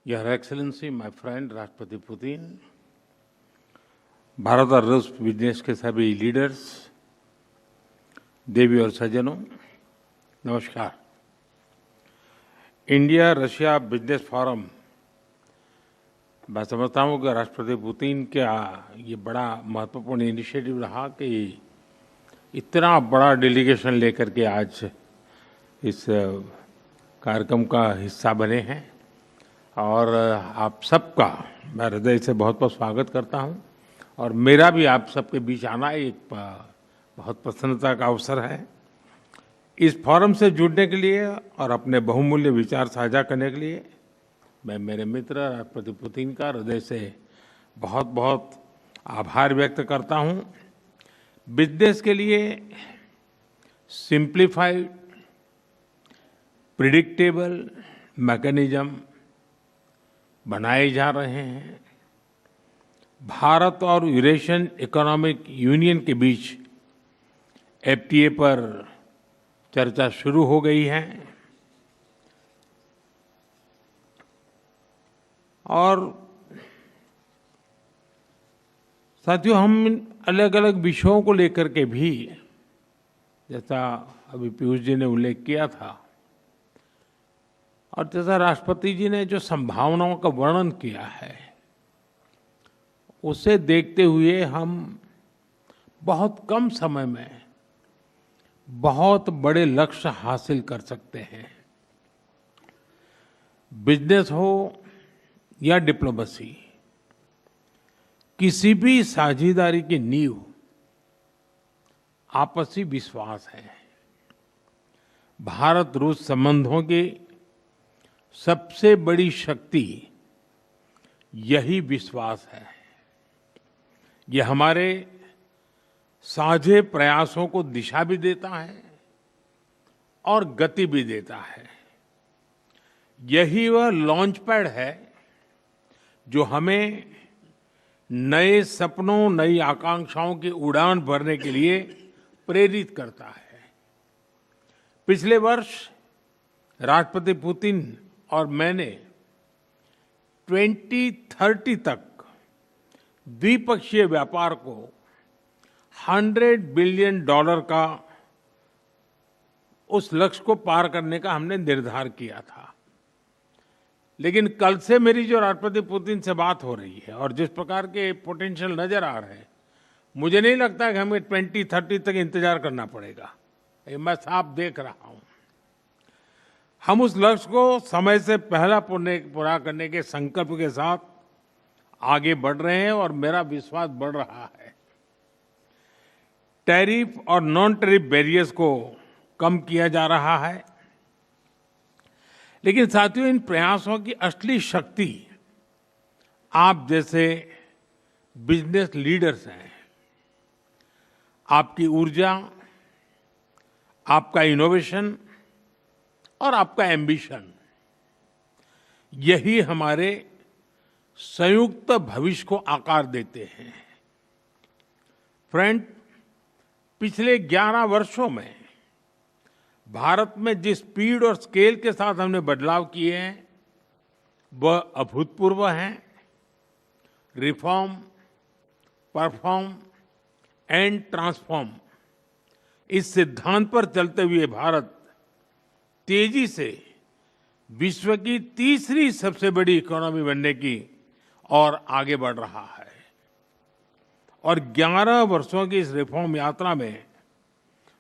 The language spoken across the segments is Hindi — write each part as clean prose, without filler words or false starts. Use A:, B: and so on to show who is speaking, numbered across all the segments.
A: Your Excellency, my friend राष्ट्रपति पुतिन, भारत और रूस बिजनेस के सभी लीडर्स, देवी और सज्जनों, नमस्कार। इंडिया रशिया बिजनेस फोरम, मैं समझता हूँ कि राष्ट्रपति पुतिन का ये बड़ा महत्वपूर्ण इनिशिएटिव रहा कि इतना बड़ा डेलीगेशन लेकर के आज इस कार्यक्रम का हिस्सा बने हैं और आप सबका मैं हृदय से बहुत बहुत स्वागत करता हूं और मेरा भी आप सबके बीच आना एक बहुत प्रसन्नता का अवसर है। इस फोरम से जुड़ने के लिए और अपने बहुमूल्य विचार साझा करने के लिए मैं मेरे मित्र राष्ट्रपति पुतिन का हृदय से बहुत बहुत आभार व्यक्त करता हूं। बिजनेस के लिए सिंप्लीफाइड प्रिडिक्टेबल मैकेनिज्म बनाए जा रहे हैं। भारत और यूरेशियन इकोनॉमिक यूनियन के बीच एफटीए पर चर्चा शुरू हो गई है और साथियों, हम अलग अलग विषयों को लेकर के भी, जैसा अभी पीयूष जी ने उल्लेख किया था और जैसा राष्ट्रपति जी ने जो संभावनाओं का वर्णन किया है, उसे देखते हुए हम बहुत कम समय में बहुत बड़े लक्ष्य हासिल कर सकते हैं। बिजनेस हो या डिप्लोमेसी, किसी भी साझेदारी की नींव आपसी विश्वास है। भारत रूस संबंधों की सबसे बड़ी शक्ति यही विश्वास है। ये हमारे साझे प्रयासों को दिशा भी देता है और गति भी देता है। यही वह लॉन्च पैड है जो हमें नए सपनों, नई आकांक्षाओं की उड़ान भरने के लिए प्रेरित करता है। पिछले वर्ष राष्ट्रपति पुतिन और मैंने 2030 तक द्विपक्षीय व्यापार को $100 बिलियन का उस लक्ष्य को पार करने का हमने निर्धार किया था। लेकिन कल से मेरी जो राष्ट्रपति पुतिन से बात हो रही है और जिस प्रकार के पोटेंशियल नजर आ रहे हैं, मुझे नहीं लगता कि हमें 2030 तक इंतजार करना पड़ेगा। ये मैं साफ देख रहा हूं। हम उस लक्ष्य को समय से पहला पूरा करने के संकल्प के साथ आगे बढ़ रहे हैं और मेरा विश्वास बढ़ रहा है। टैरिफ और नॉन टैरिफ बैरियर्स को कम किया जा रहा है, लेकिन साथियों, इन प्रयासों की असली शक्ति आप जैसे बिजनेस लीडर्स हैं। आपकी ऊर्जा, आपका इनोवेशन और आपका एम्बिशन, यही हमारे संयुक्त भविष्य को आकार देते हैं। फ्रेंड, पिछले 11 वर्षों में भारत में जिस स्पीड और स्केल के साथ हमने बदलाव किए हैं, वह अभूतपूर्व हैं। रिफॉर्म, परफॉर्म एंड ट्रांसफॉर्म, इस सिद्धांत पर चलते हुए भारत तेजी से विश्व की तीसरी सबसे बड़ी इकोनॉमी बनने की और आगे बढ़ रहा है। और 11 वर्षों की इस रिफॉर्म यात्रा में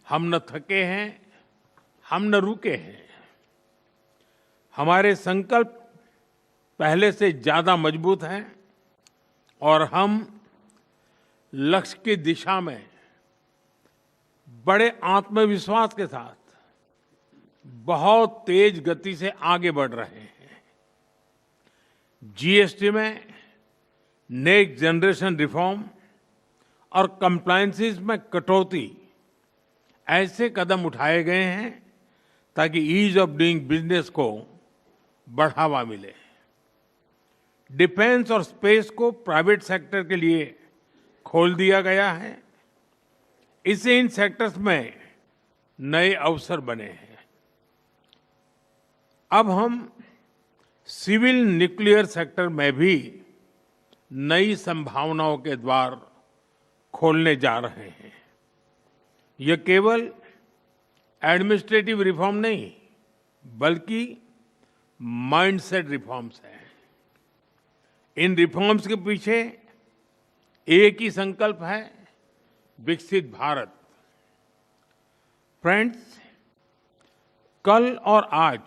A: हम न थके हैं, हम न रुके हैं। हमारे संकल्प पहले से ज्यादा मजबूत हैं और हम लक्ष्य की दिशा में बड़े आत्मविश्वास के साथ बहुत तेज गति से आगे बढ़ रहे हैं। जीएसटी में नेक्स्ट जनरेशन रिफॉर्म और कंप्लायंसेस में कटौती, ऐसे कदम उठाए गए हैं ताकि ईज ऑफ डूइंग बिजनेस को बढ़ावा मिले। डिफेंस और स्पेस को प्राइवेट सेक्टर के लिए खोल दिया गया है। इससे इन सेक्टर्स में नए अवसर बने हैं। अब हम सिविल न्यूक्लियर सेक्टर में भी नई संभावनाओं के द्वार खोलने जा रहे हैं। यह केवल एडमिनिस्ट्रेटिव रिफॉर्म नहीं, बल्कि माइंडसेट रिफॉर्म्स हैं। इन रिफॉर्म्स के पीछे एक ही संकल्प है, विकसित भारत। फ्रेंड्स, कल और आज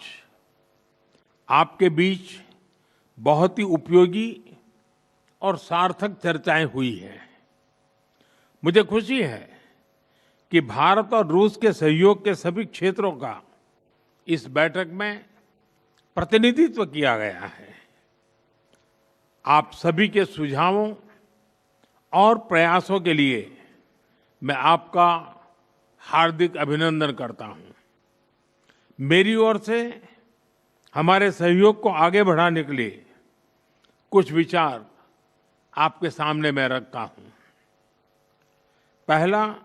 A: आपके बीच बहुत ही उपयोगी और सार्थक चर्चाएं हुई हैं। मुझे खुशी है कि भारत और रूस के सहयोग के सभी क्षेत्रों का इस बैठक में प्रतिनिधित्व किया गया है। आप सभी के सुझावों और प्रयासों के लिए मैं आपका हार्दिक अभिनंदन करता हूं। मेरी ओर से हमारे सहयोग को आगे बढ़ाने के लिए कुछ विचार आपके सामने मैं रखता हूं। पहला,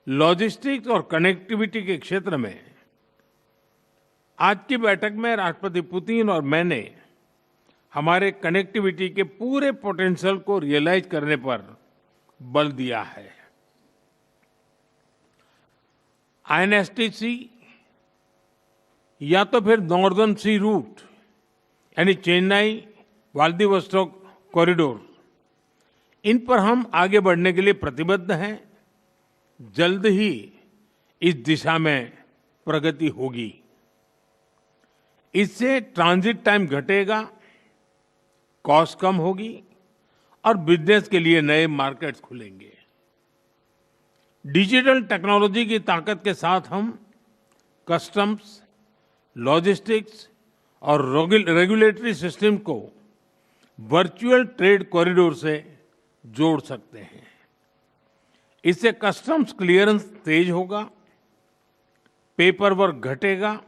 A: लॉजिस्टिक्स और कनेक्टिविटी के क्षेत्र में आज की बैठक में राष्ट्रपति पुतिन और मैंने हमारे कनेक्टिविटी के पूरे पोटेंशियल को रियलाइज करने पर बल दिया है। आईएनएसटीसी या तो फिर नॉर्दर्न सी रूट यानी चेन्नई व्लादिवोस्टोक कॉरिडोर, इन पर हम आगे बढ़ने के लिए प्रतिबद्ध हैं। जल्द ही इस दिशा में प्रगति होगी। इससे ट्रांजिट टाइम घटेगा, कॉस्ट कम होगी और बिजनेस के लिए नए मार्केट्स खुलेंगे। डिजिटल टेक्नोलॉजी की ताकत के साथ हम कस्टम्स, लॉजिस्टिक्स और रेगुलेटरी सिस्टम को वर्चुअल ट्रेड कॉरिडोर से जोड़ सकते हैं। इससे कस्टम्स क्लियरेंस तेज होगा, पेपर वर्क घटेगा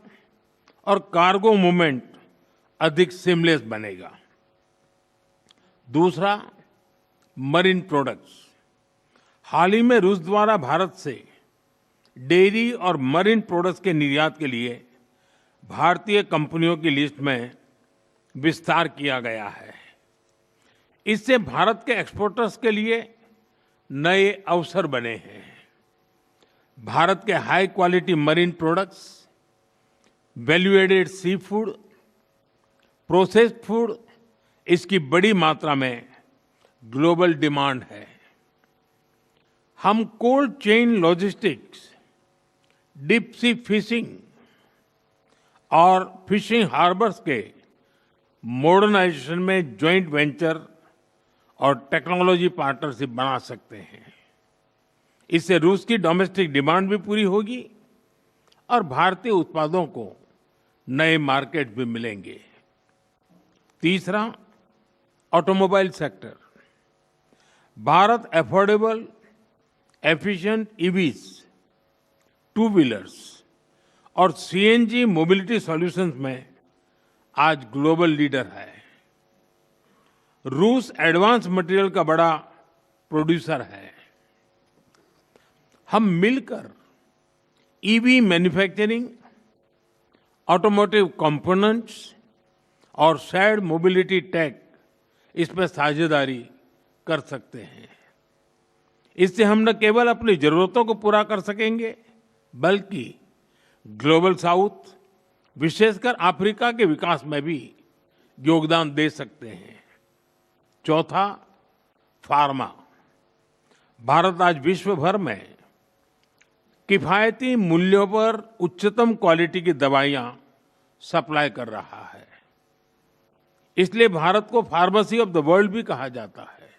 A: और कार्गो मूवमेंट अधिक सीमलेस बनेगा। दूसरा, मरीन प्रोडक्ट्स। हाल ही में रूस द्वारा भारत से डेयरी और मरीन प्रोडक्ट्स के निर्यात के लिए भारतीय कंपनियों की लिस्ट में विस्तार किया गया है। इससे भारत के एक्सपोर्टर्स के लिए नए अवसर बने हैं। भारत के high quality marine products, value added seafood, processed food, इसकी बड़ी मात्रा में ग्लोबल डिमांड है। हम cold chain logistics, deep sea fishing और फिशिंग हार्बर्स के मॉडर्नाइजेशन में जॉइंट वेंचर और टेक्नोलॉजी पार्टनरशिप बना सकते हैं। इससे रूस की डोमेस्टिक डिमांड भी पूरी होगी और भारतीय उत्पादों को नए मार्केट भी मिलेंगे। तीसरा, automobile sector. Bharat affordable, efficient EVs, two wheelers और सीएनजी मोबिलिटी सॉल्यूशंस में आज ग्लोबल लीडर है। रूस एडवांस मटेरियल का बड़ा प्रोड्यूसर है। हम मिलकर ईवी मैन्युफैक्चरिंग, ऑटोमोटिव कंपोनेंट्स और शेयर्ड मोबिलिटी टेक, इसमें साझेदारी कर सकते हैं। इससे हम न केवल अपनी जरूरतों को पूरा कर सकेंगे, बल्कि ग्लोबल साउथ, विशेषकर अफ्रीका के विकास में भी योगदान दे सकते हैं। चौथा, फार्मा। भारत आज विश्व भर में किफायती मूल्यों पर उच्चतम क्वालिटी की दवाइयां सप्लाई कर रहा है। इसलिए भारत को फार्मेसी ऑफ द वर्ल्ड भी कहा जाता है।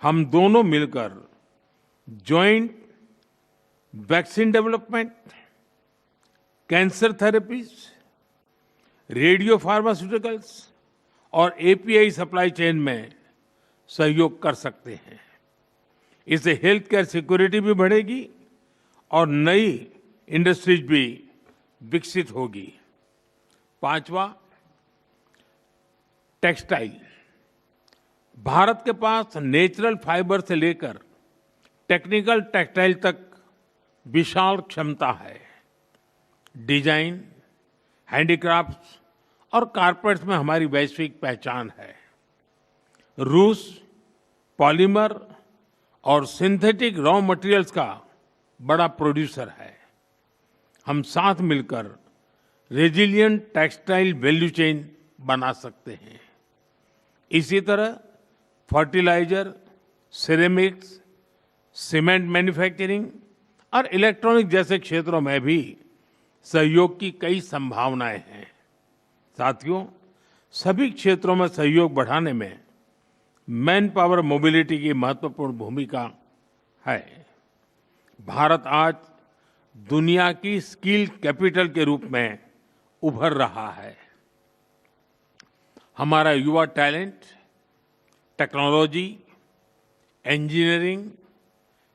A: हम दोनों मिलकर joint vaccine development, cancer therapies, radio pharmaceuticals और एपीआई सप्लाई चेन में सहयोग कर सकते हैं। इससे हेल्थ केयर सिक्योरिटी भी बढ़ेगी और नई इंडस्ट्रीज भी विकसित होगी। पांचवा, टेक्सटाइल। भारत के पास नेचुरल फाइबर से लेकर टेक्निकल टेक्सटाइल तक विशाल क्षमता है। डिजाइन, हैंडीक्राफ्ट्स और कारपेट्स में हमारी वैश्विक पहचान है। रूस पॉलीमर और सिंथेटिक रॉ मटेरियल्स का बड़ा प्रोड्यूसर है। हम साथ मिलकर रेजिलिएंट टेक्सटाइल वैल्यू चेन बना सकते हैं। इसी तरह फर्टिलाइजर, सिरेमिक्स, सीमेंट मैन्युफैक्चरिंग और इलेक्ट्रॉनिक जैसे क्षेत्रों में भी सहयोग की कई संभावनाएं हैं। साथियों, सभी क्षेत्रों में सहयोग बढ़ाने में मैन पावर मोबिलिटी की महत्वपूर्ण भूमिका है। भारत आज दुनिया की स्किल कैपिटल के रूप में उभर रहा है। हमारा युवा talent technology, engineering,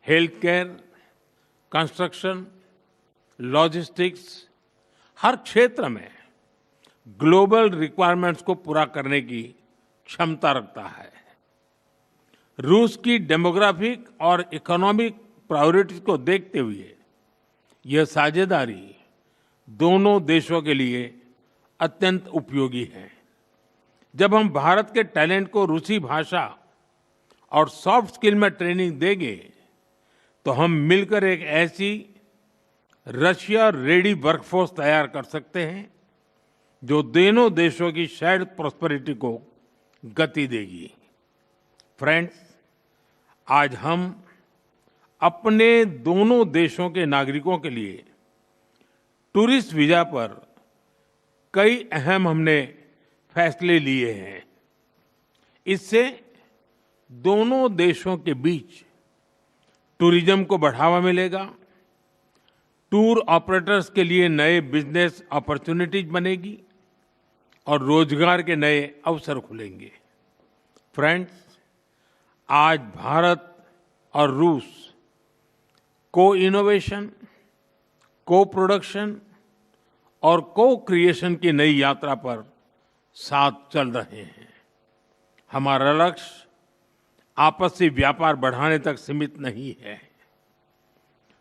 A: health care, construction, logistics हर क्षेत्र में ग्लोबल रिक्वायरमेंट्स को पूरा करने की क्षमता रखता है। रूस की डेमोग्राफिक और इकोनॉमिक प्रायोरिटीज को देखते हुए यह साझेदारी दोनों देशों के लिए अत्यंत उपयोगी है। जब हम भारत के टैलेंट को रूसी भाषा और सॉफ्ट स्किल में ट्रेनिंग देंगे तो हम मिलकर एक ऐसी रशिया रेडी वर्कफोर्स तैयार कर सकते हैं जो दोनों देशों की शेयर्ड प्रॉस्पेरिटी को गति देगी। फ्रेंड्स, आज हम अपने दोनों देशों के नागरिकों के लिए टूरिस्ट वीजा पर कई अहम हमने फैसले लिए हैं। इससे दोनों देशों के बीच टूरिज्म को बढ़ावा मिलेगा, टूर ऑपरेटर्स के लिए नए बिजनेस अपॉर्चुनिटीज बनेगी और रोजगार के नए अवसर खुलेंगे। फ्रेंड्स, आज भारत और रूस को इनोवेशन, को प्रोडक्शन और को क्रिएशन की नई यात्रा पर साथ चल रहे हैं। हमारा लक्ष्य आपसी व्यापार बढ़ाने तक सीमित नहीं है।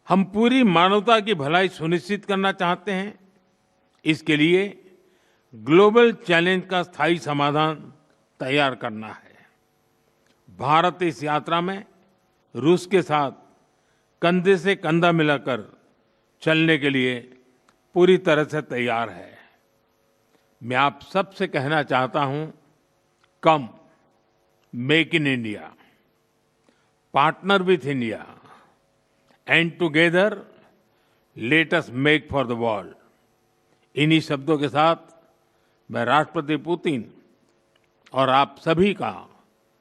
A: हम पूरी मानवता की भलाई सुनिश्चित करना चाहते हैं। इसके लिए ग्लोबल चैलेंज का स्थायी समाधान तैयार करना है। भारत इस यात्रा में रूस के साथ कंधे से कंधा मिलाकर चलने के लिए पूरी तरह से तैयार है। मैं आप सबसे कहना चाहता हूं, कम make in India, partner with India and together let us make for the world. इन्हीं शब्दों के साथ मैं राष्ट्रपति पुतिन और आप सभी का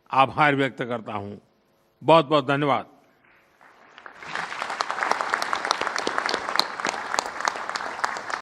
A: आभार व्यक्त करता हूं। बहुत बहुत धन्यवाद।